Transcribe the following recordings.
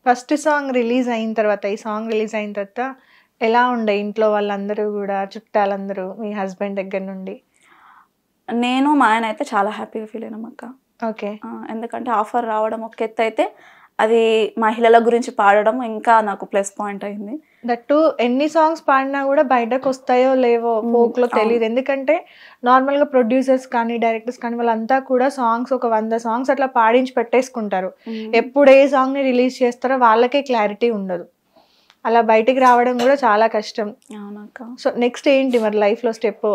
First song release అయిన తర్వాత, ఈ సాంగ్ రిలీజ్ అయిన తర్వాత ఎలా ఉండే ఇంట్లో వాళ్ళందరూ కూడా, చుట్టాలందరూ, మీ హస్బెండ్ దగ్గర నుండి? నేను మా ఆయన అయితే చాలా హ్యాపీగా ఫీల్ అయినాం అక్క. ఓకే. ఎందుకంటే ఆఫర్ రావడం ఒక ఎత్తు అయితే, అది మహిళల గురించి పాడడం ఇంకా నాకు ప్లస్ పాయింట్ అయింది. దట్టు ఎన్ని సాంగ్స్ పాడినా కూడా బయటకు వస్తాయో లేవో ఫోక్ లో తెలియదు. ఎందుకంటే నార్మల్ గా ప్రొడ్యూసర్స్ కానీ డైరెక్టర్స్ కానీ వాళ్ళంతా కూడా సాంగ్స్ ఒక 100 సాంగ్స్ అట్లా పాడించి పెట్టేసుకుంటారు. ఎప్పుడు ఏ సాంగ్ ని రిలీజ్ చేస్తారో వాళ్ళకే క్లారిటీ ఉండదు. అలా బయటికి రావడం కూడా చాలా కష్టం. అవునక్క. సో నెక్స్ట్ ఏంటి మరి లైఫ్ లో స్టెప్?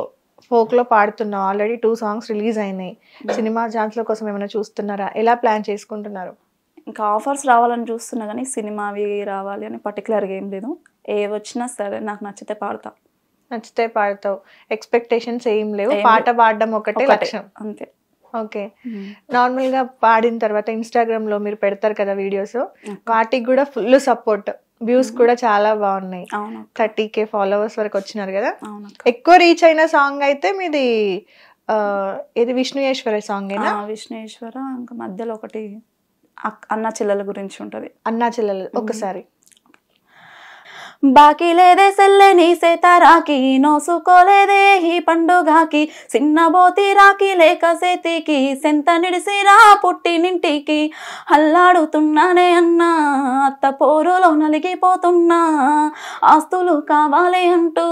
ఫోక్ లో పాడుతున్నావు, ఆల్రెడీ 2 సాంగ్స్ రిలీజ్ అయినాయి. సినిమా ఛాన్స్ల కోసం ఏమైనా చూస్తున్నారా? ఎలా ప్లాన్ చేసుకుంటున్నారు? ఇంకా ఆఫర్స్ రావాలని చూస్తున్నా కానీ సినిమావి రావాలి అని పర్టికులర్గా ఏం లేదు. ఏ వచ్చినా సరే నాకు నచ్చితే పాడతా. నచ్చితే పాడతావు, ఎక్స్పెక్టేషన్స్ ఏం లేవు, పాట పాడడం ఒకటే లక్ష్యం అంతే. ఓకే. నార్మల్ గా పాడిన తర్వాత ఇన్స్టాగ్రామ్ లో మీరు పెడతారు కదా వీడియోస్, వాటికి కూడా ఫుల్ సపోర్ట్, వ్యూస్ కూడా చాలా బాగున్నాయి. 30K ఫాలోవర్స్ వరకు వచ్చినారు కదా. ఎక్కువ రీచ్ అయిన సాంగ్ అయితే మీది ఇది విష్ణుయేశ్వర సాంగ్. విష్ణుయేశ్వర, ఇంకా మధ్యలో ఒకటి అన్నా చెల్లెల గురించి ఉంటది. అన్నా చెల్లెలు ఒకసారి. బాకీ లేదే సెల్లె నీ సేతారాకి, నోసుకోలేదే ఈ పండుగాకి, సిన్నబోతి రాకి లేక సేతికి, సెంత నిడిసిరా పుట్టినింటికి, అల్లాడుతున్నానే అన్నా అత్త పోరులో నలిగిపోతున్నా, ఆస్తులు కావాలి అంటూ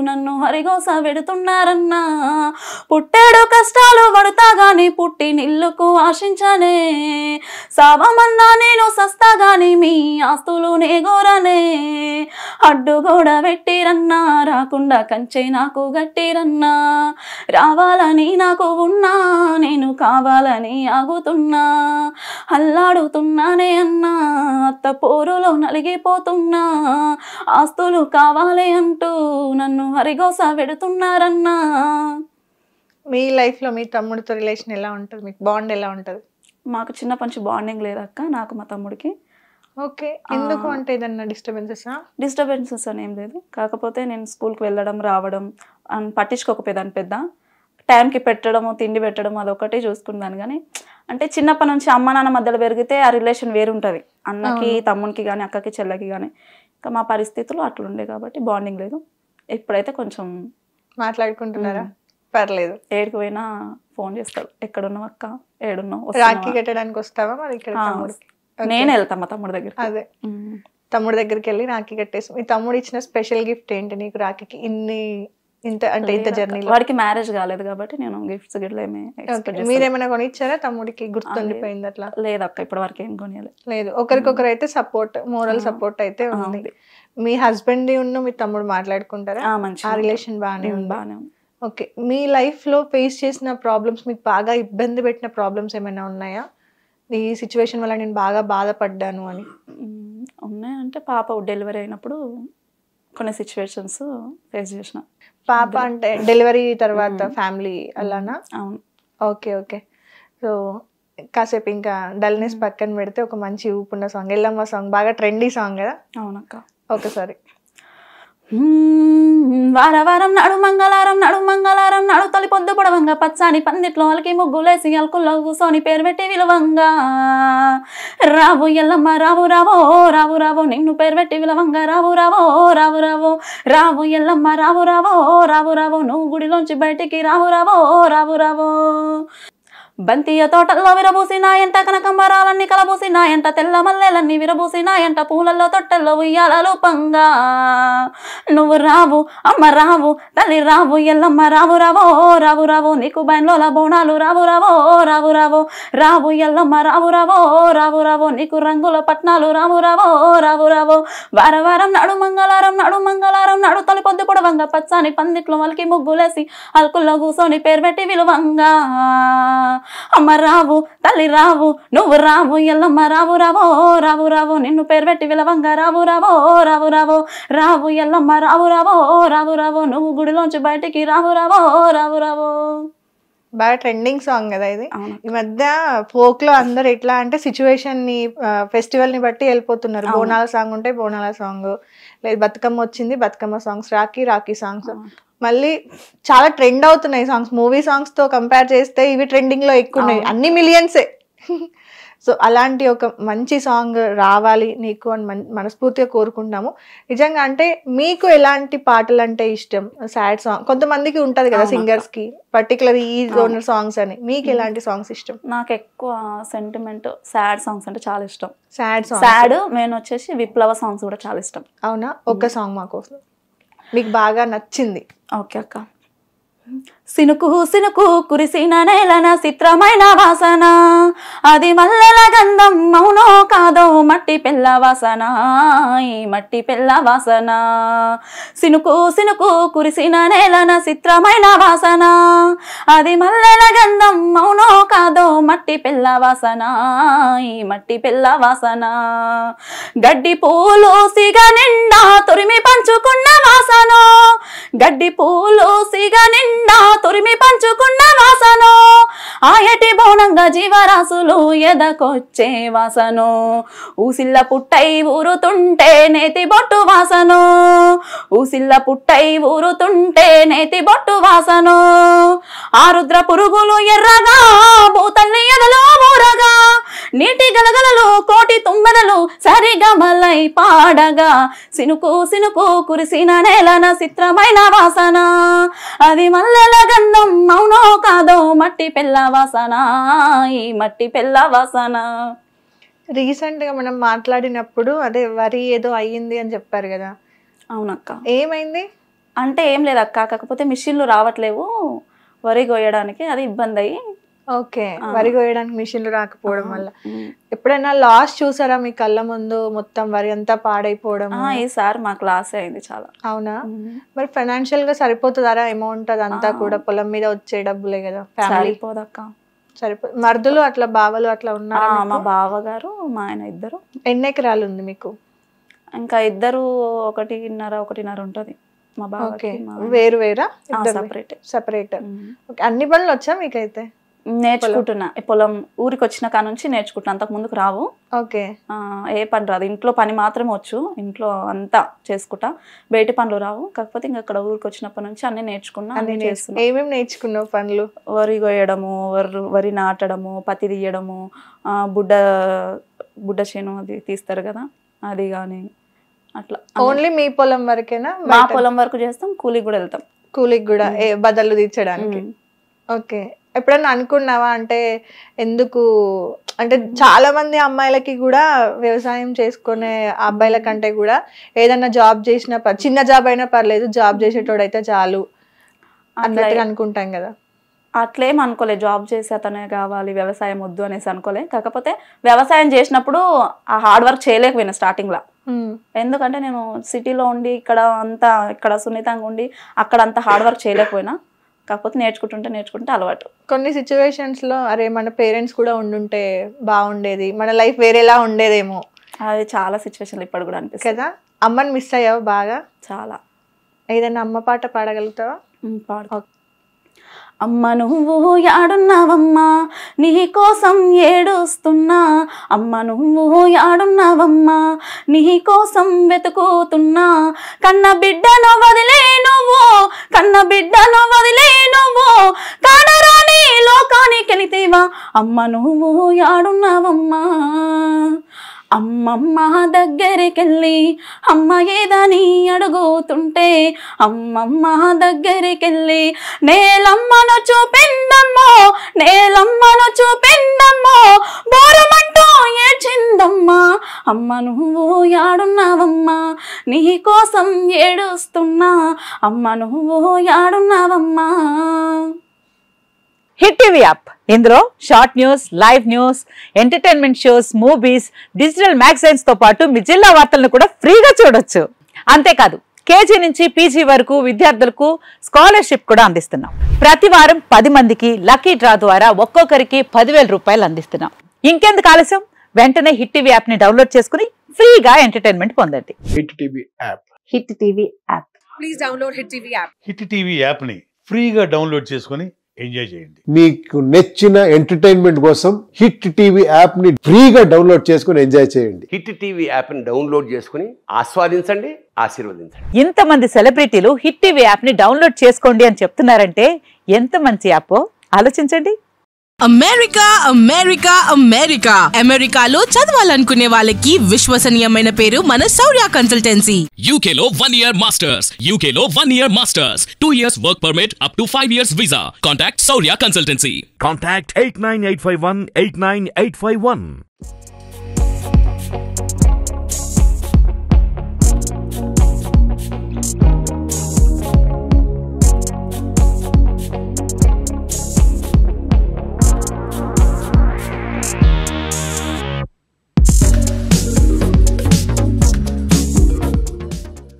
నన్ను హరిగోస పెడుతున్నారన్నా, పుట్టాడు కష్టాలు పడతా గాని పుట్టి నిల్లుకు ఆశించనే, సావమన్నా నేను సస్తా గాని మీ ఆస్తులు నేగోరనే, అడ్డు గోడ పెట్టిరన్నా రాకుండా కంచె నాకు గట్టిరన్నా, రావాలని నాకు ఉన్నా నేను కావాలని ఆగుతున్నా, అల్లాడుతున్నానే అన్నా అత్త పోరులో నలిగిపోతున్నా, ఆస్తులు కావాలి అంటూ నన్ను హరిగోస పెడుతున్నారన్నా. మీ లైఫ్ లో మీ తమ్ముడితో రిలేషన్ ఎలా ఉంటుంది? మీకు బాండ్ ఎలా ఉంటుంది? మాకు చిన్నప్పటి నుంచి బాండింగ్ లేదక్క, నాకు మా తమ్ముడికి. ఓకే. ఎందుకు అంటే ఏదన్నా డిస్టర్బెన్సెస్ అని ఏం లేదు. కాకపోతే నేను స్కూల్కి వెళ్ళడం రావడం పట్టించుకోకపోయేదాన్ని. పెద్ద టైంకి పెట్టడము తిండి పెట్టడం అదొకటి చూసుకున్నాను. కానీ అంటే చిన్నప్పటి నుంచి అమ్మ నాన్న మధ్యలో పెరిగితే ఆ రిలేషన్ వేరుంటుంది, అన్నకి తమ్మునికి కానీ అక్కకి చెల్లకి కానీ. ఇంకా మా పరిస్థితులు అట్లుండే కాబట్టి బాండింగ్ లేదు. ఇప్పుడైతే కొంచెం మాట్లాడుకుంటున్నారా? పర్లేదు. ఏడికి పోయినా ఫోన్ చేస్తాడు, ఎక్కడున్నావు అక్క, ఏడున్నావు. రాఖీ కట్టడానికి వస్తావా మరి ఇక్కడ? నేను వెళ్తా మా తమ్ముడి దగ్గర. అదే తమ్ముడి దగ్గరికి వెళ్ళి రాఖీ కట్టేసి. మీ తమ్ముడు ఇచ్చిన స్పెషల్ గిఫ్ట్ ఏంటి నీకు రాఖీకి? ఇంత జర్నీలో వాడికి మ్యారేజ్ కాలేదు కాబట్టి నేను గిఫ్ట్స్ గిట్ల ఏమి. మీరేమైనా కొనిచ్చారా తమ్ముడికి? గుర్తుండిపోయింది అట్లా? లేదక్క, ఇప్పటి వరకు ఏం కొనియలేదు. లేదు, ఒకరికొకరు అయితే సపోర్ట్, మోరల్ సపోర్ట్ అయితే ఉంది. మీ హస్బెండ్ మీ తమ్ముడు మాట్లాడుకుంటారా? ఆ రిలేషన్ బాగానే ఉంది. ఓకే. మీ లైఫ్ లో ఫేస్ చేసిన ప్రాబ్లమ్స్, మీకు బాగా ఇబ్బంది పెట్టిన ప్రాబ్లమ్స్ ఏమైనా ఉన్నాయా? ఈ సిచ్యువేషన్ వల్ల నేను బాగా బాధపడ్డాను అని? ఉన్నాయంటే పాప డెలివరీ అయినప్పుడు కొన్ని సిచ్యువేషన్స్ ఫేస్ చేసిన. పాప అంటే డెలివరీ తర్వాత ఫ్యామిలీ అలానా? అవును. Okay okay. సో కాసేపు ఇంకా డల్నెస్ పక్కన పెడితే ఒక మంచి ఊపున్న సాంగ్, ఎల్లమ్మ సాంగ్, బాగా ట్రెండీ సాంగ్ కదా. అవునక్క. ఒకసారి. వారవారం నాడు మంగళవారం నాడు మంగళవారం నాడు తొలి పొద్దు పొడవంగా పచ్చాని పందిట్లో వాళ్ళకి ముగ్గులేసి అల్కుల్లో కూసోని పేరు పెట్టి విలువంగా, రావు ఎల్లమ్మ రావు రావో రావు రావో నిన్ను పేరు పెట్టి విలువంగా, రావు రావో రావు రావో రావు ఎల్లమ్మ రావు రావో రావు రావో నువ్వు గుడిలోంచి బయటికి రావు రావో రావు రావో, బంతియ తోటల్లో విరబూసినాయంట కనకంబరాలన్నీ కలబూసినాయంట, తెల్ల మల్లెలన్నీ విరబూసినాయంట, పూలల్లో తొట్టల్లో ఉయ్యాలలు పంగా, నువ్వు రావు అమ్మ రావు తల్లి రావు ఎల్లమ్మ రావు రావో రావు రావో నీకు బయన్లోల బోనాలు రావు రావో రావు రావో రావు ఎల్లమ్మ రావు రావో రావు రావో నీకు రంగుల పట్నాలు రావు రావో రావు రావో, వారవారం నాడు మంగళవారం నాడు మంగళవారం నాడు తొలి పొద్దు పొడవంగా పచ్చాని పందిట్లో వాళ్ళకి ముగ్గులేసి అల్కుల్లో కూసోని పేరు పెట్టి విలువంగా, అమ్మ రావు తల్లి రావు నువ్వు రావు ఎల్లమ్మ రావు రావో రావు రావో నిన్ను పేరు పెట్టి విలవంగా, రావు రావో రావు రావో రావు ఎల్లమ్మ రావు రావో రావు రావో నువ్వు గుడిలోంచి బయటికి రావు రావో రావు రావో. బాగా ట్రెండింగ్ సాంగ్ కదా ఇది. ఈ మధ్య ఫోక్ లో అందరు ఎట్లా అంటే సిచ్యువేషన్ ని, ఫెస్టివల్ ని బట్టి వెళ్ళిపోతున్నారు. బోనాల సాంగ్ ఉంటే బోనాల సాంగ్, లేదు బతుకమ్మ వచ్చింది బతుకమ్మ సాంగ్స్, రాఖీ సాంగ్స్, మళ్ళీ చాలా ట్రెండ్ అవుతున్నాయి సాంగ్స్. మూవీ సాంగ్స్ తో కంపేర్ చేస్తే ఇవి ట్రెండింగ్ లో ఎక్కువ ఉన్నాయి, అన్ని మిలియన్సే. సో అలాంటి ఒక మంచి సాంగ్ రావాలి నీకు అని మనస్ఫూర్తిగా కోరుకుంటున్నాము. నిజంగా అంటే మీకు ఎలాంటి పాటలు అంటే ఇష్టం? సాడ్ సాంగ్ కొంతమందికి ఉంటది కదా సింగర్స్ కి, పర్టికులర్ ఈ జోనర్ సాంగ్స్ అని. మీకు ఎలాంటి సాంగ్స్ ఇష్టం? నాకు ఎక్కువ సెంటిమెంట్ సాడ్ సాంగ్స్ అంటే చాలా ఇష్టం. సాడ్ మెయిన్ వచ్చేసి విప్లవ సాంగ్స్ కూడా చాలా ఇష్టం. అవునా? ఒక్క సాంగ్ మా కోసం మీకు బాగా నచ్చింది. ఓకే అక్క. సినుకు సినుకు కురిసిన నేలన చిత్రమైన వాసన, అది మల్లెల గంధం మౌనో కాదో మట్టి పిల్ల వాసన, ఈ మట్టి పిల్ల వాసన. సినుకు సినుకు కురిసిన నేలన చిత్రమైన వాసన, అది మల్లెల గంధం మౌనో కాదో మట్టి పిల్ల వాసన, ఈ మట్టి పిల్ల వాసన. గడ్డి పూలు సిగ నిండా తురిమి పంచుకున్న వాసన, గడ్డి పూలు సిగ నిండా తురిమి పంచుకున్న వాసను, ఆయటి బోనంగా జీవరాశులు ఎదకొచ్చే వాసను, ఊసిల్ల పుట్టై ఊరుతుంటే నేతి బొట్టు వాసను, ఊసిల్ల పుట్టై ఊరుతుంటే నేతి బొట్టు వాసను. ఆరుద్ర పురుగులు ఎర్రగా భూతల్లి ఎదలో ఊరగా, నీటి గలగలలు కోటి తుమ్మెదలు సరిగమలై పాడగా, సినుకు సినుకు కురిసిన నేలన చిత్రమైన వాసన, అది మల్లెల గంధం మౌనో కాదో మట్టి పిల్ల వాసన, ఈ మట్టి పిల్ల వాసన. రీసెంట్ గా మనం మాట్లాడినప్పుడు అదే వరి ఏదో అయ్యింది అని చెప్పారు కదా? అవునక్క. ఏమైంది? అంటే ఏం లేదక్క, కాకపోతే మిషన్లు రావట్లేవు వరి కోయడానికి, అది ఇబ్బంది అయ్యి. ఓకే, వరి కోయడానికి మిషన్లు రాకపోవడం వల్ల. ఎప్పుడైనా లాస్ చూసారా మీ కళ్ళ ముందు? మొత్తం వరి అంతా పాడైపోవడం. ఈసారి మాకు లాస్ అయింది చాలా. అవునా? మరి ఫైనాన్షియల్ గా సరిపోతుందారా అమౌంట్? అదంతా కూడా పొలం మీద వచ్చే డబ్బులే కదా. సరిపోదక్క. మర్దులు అట్లా బావలు అట్లా ఉన్నారు? మా బావగారు మా ఆయన ఇద్దరు. ఎన్ని ఎకరాలు ఉంది మీకు? ఇంకా ఇద్దరు 1.5 ఉంటది మా బావకి. వేరు వేరా? సెపరేట్. అన్ని పనులు వచ్చా మీకైతే? నేర్చుకుంటున్నా. పొలం ఊరికి వచ్చిన కా నుంచి నేర్చుకుంటున్నా, అంతకు ముందుకు రావు. ఓకే. ఏ పని రాదు, ఇంట్లో పని మాత్రమే వచ్చు, ఇంట్లో అంతా చేసుకుంటా, బయట పనులు రావు. కాకపోతే ఇంకా అక్కడ ఊరికి వచ్చినప్పటి నుంచి అన్ని నేర్చుకున్నా. ఏమేమి నేర్చుకున్నావు పనులు? వరి కోయడము, వరి నాటడము, పత్తి తీయడము, బుడ్డ చేను అది తీస్తారు కదా, అది కానీ అట్లా. ఓన్లీ మీ పొలం వరకేనా? మా పొలం వరకు చేస్తాం, కూలికి కూడా వెళ్తాం. కూలికి కూడా బదలు తీర్చడానికి. ఓకే. ఎప్పుడన్నా అనుకున్నావా అంటే ఎందుకు అంటే చాలా మంది అమ్మాయిలకి కూడా వ్యవసాయం చేసుకునే అబ్బాయిల కంటే కూడా ఏదన్నా జాబ్ చేసినా చిన్న జాబ్ అయినా పర్లేదు, జాబ్ చేసేటోడైతే చాలు అన్నట్టుగా అనుకుంటాం కదా? అట్లేం అనుకోలే, జాబ్ చేసి అతనే కావాలి, వ్యవసాయం వద్దు అనేసి అనుకోలే. కాకపోతే వ్యవసాయం చేసినప్పుడు ఆ హార్డ్ వర్క్ చేయలేకపోయినా స్టార్టింగ్ లా. ఎందుకంటే నేను సిటీలో ఉండి ఇక్కడ సున్నితంగా ఉండి అక్కడ అంత హార్డ్ వర్క్ చేయలేకపోయినా. కాకపోతే నేర్చుకుంటే అలవాటు. కొన్ని సిచ్యువేషన్స్ లో అరే మన పేరెంట్స్ కూడా ఉండుంటే బాగుండేది, మన లైఫ్ వేరేలా ఉండేదేమో. అది చాలా సిచ్యువేషన్లు ఇప్పుడు కూడా అనిపిస్తుంది కదా. అమ్మని మిస్ అయ్యావు బాగా? చాలా. ఏదైనా అమ్మ పాట పాడగలుగుతావా? పాడు. అమ్మ నువ్వు యాడున్నావమ్మా, నీ కోసం ఏడుస్తున్నా, అమ్మ నువ్వు యాడున్నావమ్మా, నీ కోసం వెతుకుతున్నా, కన్న బిడ్డను వదిలే నువ్వు, కన్న బిడ్డను వదిలే నువ్వు, కానరాని లోకానికి వెళితేవా, అమ్మ నువ్వు యాడున్నావమ్మా. అమ్మమ్మ దగ్గరికెళ్ళి అమ్మ ఏదని అడుగుతుంటే, అమ్మమ్మ దగ్గరికెళ్ళి నేలమ్మను చూపిందమ్మో, నేలమ్మను చూపిందమ్మో, బోరమంటూ ఏడ్చిందమ్మా, అమ్మ నువ్వు యాడున్నావమ్మా, నీ కోసం ఏడుస్తున్నా, అమ్మ నువ్వు యాడున్నావమ్మా. హిట్ టీవీ యాప్, ఇందులో short news, live news, entertainment shows, movies, digital magazines తో పాటు మీ జిల్లా వార్తలను కూడా ఫ్రీగా చూడొచ్చు. అంతేకాదు కేజీ నుంచి పీజీ వరకు విద్యార్థులకు స్కాలర్షిప్ కూడా అందిస్తున్నాం. ప్రతి వారం 10 మందికి లక్కీ డ్రా ద్వారా ఒక్కొక్కరికి 10,000 రూపాయలు అందిస్తున్నాం. ఇంకెందుకు ఆలస్యం, వెంటనే హిట్ టీవీ యాప్ ని డౌన్లోడ్ చేసుకుని ఫ్రీగా ఎంటర్టైన్మెంట్ పొందండి. Hit TV app. Hit TV app. Please download hit TV app. Hit TV app ని ఫ్రీగా డౌన్లోడ్ చేసుకుని ఎంజాయ్ చేయండి. మీకు నచ్చిన ఎంటర్టైన్మెంట్ కోసం హిట్ టీవీ యాప్ ని ఫ్రీగా డౌన్లోడ్ చేసుకుని ఎంజాయ్ చేయండి. హిట్ టీవీ యాప్ ని డౌన్లోడ్ చేసుకుని ఆస్వాదించండి, ఆశీర్వదించండి. ఇంతమంది సెలబ్రిటీలు హిట్ టీవీ యాప్ ని డౌన్లోడ్ చేసుకోండి అని చెప్తున్నారంటే ఎంత మంచి యాప్ ఆలోచించండి. అమెరికా అమెరికా అమెరికా అమెరికాలో చదవాలనుకునే వాళ్ళకి విశ్వసనీయమైన పేరు మన శౌర్య కన్సల్టెన్సీ. UK లో 1 year masters. UK లో 1 year masters. 2 years work permit up to 5 years visa. Contact Saurya Consultancy. Contact 89851 89851.